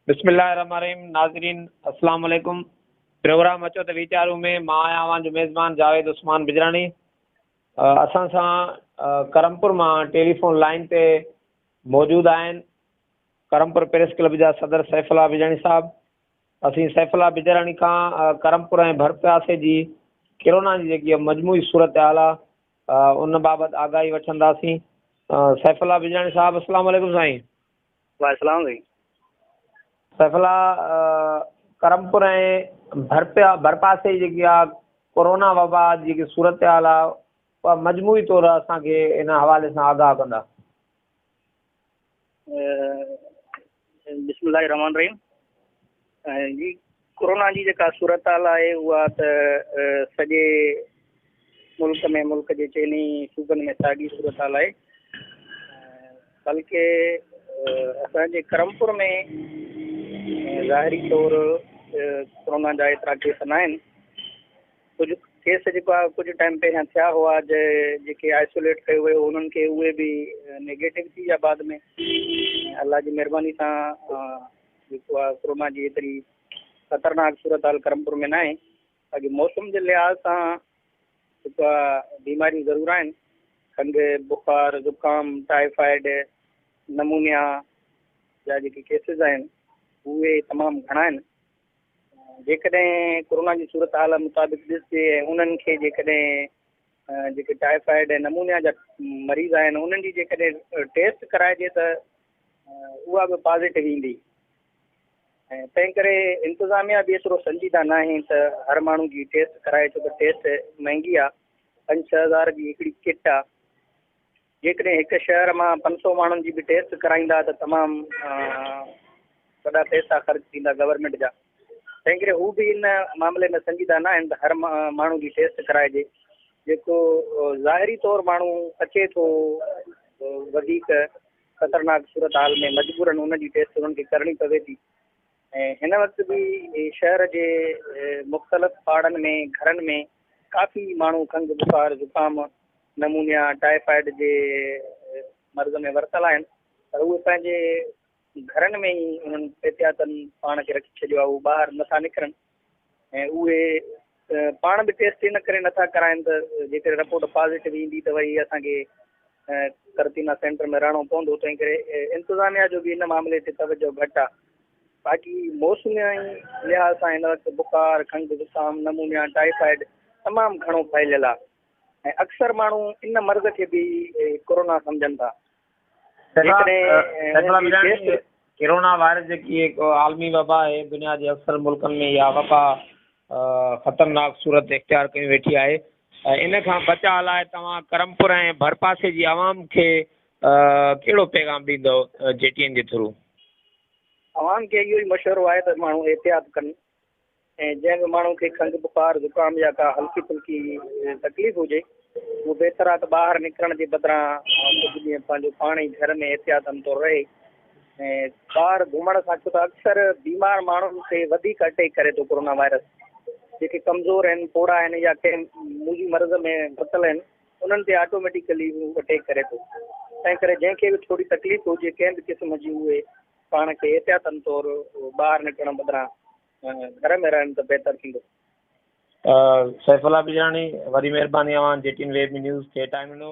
बिस्मिल्लाहिर्रहमानिर्रहीम। नाज़रीन अस्सलाम वालेकुम। प्रोग्राम अचो त वीचारूं में मां आहियां जो मेज़बान जावेद उस्मान बिजरानी। असां सां करमपुर मां टेलीफोन लाइन ते मौजूद आहिनि करमपुर प्रेस क्लब जा सदर सैफुल्लाह बिजरानी साहब। असीं सैफुल्लाह बिजरानी खां करमपुर ऐं भरपासे जी कोरोना जी जेकी मजमूई सूरत हाल आहे उन बाबति आगाही वठंदासीं। सैफुल्लाह बिजरानी साहब अस्सलाम वालेकुम साईं। वालेकुम साईं। सैफुल्लाह करमपुर ऐं भरपासे जी जेकी आहे कोरोना वबा जेकी सूरत हाल आहे उहा मजमूई तौरु असांखे इन हवाले सां आगाह कंदा। बिस्मिल्लाहिर्रहमानिर्रहीम। जी कोरोना जी जेका सूरत हाल आहे उहा त सॼे मुल्क जे चइनी सूबनि में साॻी सूरत हाल आहे। बल्कि असांजे करमपुर में ज़ाहिरी तौरु कोरोना जा एतिरा केस न आहिनि। कुझु केस जेको आहे कुझु टाइम पहिरियां थिया हुआ जेके आइसोलेट कयो वियो उन्हनि खे उहे बि नेगेटिव थी विया बाद में। अलाह जी महिरबानी सां जेको आहे कोरोना जी एतिरी ख़तरनाक सूरत हाल करमपुर में न आहे। बाक़ी मौसम जे लिहाज़ सां जेको आहे बीमारियूं ज़रूरु आहिनि। खंघि, बुखार, ज़ुकाम, टाइफाइड, नमूनिया जा जेके केसिस आहिनि उहे तमामु घणा आहिनि। जेकॾहिं कोरोना जी सूरत हाल मुताबिक़ ॾिसजे ऐं उन्हनि खे जेकॾहिं जेके टाइफाइड ऐं नमूनिया जा मरीज़ आहिनि उन्हनि जी जेकॾहिं टेस्ट कराइजे त उहा बि पॉज़िटिव ईंदी। ऐं तंहिं करे इंतिज़ामिया बि एतिरो संजीदा न आहे त हर माण्हू जी टेस्ट कराए, छो त टेस्ट महांगी आहे। 5-6 हज़ार जी हिकिड़ी किट आहे। जेकॾहिं हिकु शहर मां 500 माण्हुनि जी बि टेस्ट कराईंदा त तमामु वॾा पैसा ख़र्च थींदा गवर्नमेंट जा। तंहिं करे हू बि इन मामले में संजीदा न आहिनि त हर माण्हू जी टेस्ट कराइजे। जेको ज़ाहिरी तौरु माण्हू अचे थो वधीक ख़तरनाक सूरत हाल में मजबूरन उन जी टेस्ट उन्हनि खे करणी पवे थी। ऐं हिन वक़्तु बि शहर जे मुख़्तलिफ़ पाड़नि में घरनि में काफ़ी माण्हू खंघि, बुखार, ज़ुकाम, नमूनिया, टाइफाइड जे मर्ज़ में वरितल आहिनि। पर उहे पंहिंजे घरनि में ई उन्हनि एहतियातनि पाण खे रखी छॾियो आहे। उहे ॿाहिरि नथा निकिरनि ऐं उहे पाण बि टेस्ट इन करे नथा कराइनि त जेकॾहिं रिपोर्ट पॉज़िटिव ईंदी त वरी असांखे करतीना सेंटर में रहणो पवंदो। तंहिं करे इंतिज़ामिया जो बि इन मामले ते तवजो घटि आहे। बाक़ी मौसमी लिहाज़ सां हिन वक़्तु बुखार, खंघि, ज़ुकाम, नमूनिया, टाइफाइड तमामु घणो फैलियल आहे ऐं अक्सर माण्हू इन मर्ज़ खे बि कोरोना सम्झनि था। कोरोना वायरस जेकी एक आलमी वबा आहे, दुनिया जे अक्सर मुल्कनि में इहा वबा ख़तरनाक सूरत इख्तियार कई वेठी आहे। इन खां बचाव लाइ तव्हां करमपुर ऐं भरपासे जी आवाम खे कहिड़ो पैगाम ॾींदव जेटीएन जे थ्रू? आवाम खे इहो ई मशवरो आहे त माण्हू एहतियात कनि ऐं जंहिं बि माण्हू खे खंघि, बुखार, ज़ुकाम या का हल्की फुल्की तकलीफ़ हुजे उहो बहितर आहे त ॿाहिरि निकिरण जे बदिरां कुझु ॾींहं पंहिंजो पाण ई घर में एहतियातनि तौरु रहे। ऐं ॿाहिरि घुमण सां छो त अक्सर बीमार माण्हुनि खे वधीक अटैक करे थो कोरोना वायरस। जेके कमज़ोर आहिनि, पोड़ा आहिनि या कंहिं मुंहिंजी मर्ज़ में वरितल आहिनि उन्हनि ते ऑटोमेटिकली अटैक करे थो। तंहिं करे जंहिंखे बि थोरी तकलीफ़ हुजे कंहिं बि क़िस्म जी उहे पाण खे एहतियातनि तौरु ॿाहिरि निकिरण बदिरां घर में रहनि त बहितर थींदो। सैफुल्लाह बिजरानी, वॾी महिरबानी अवां जेटीन वेब न्यूज़ खे टाइम ॾिनो।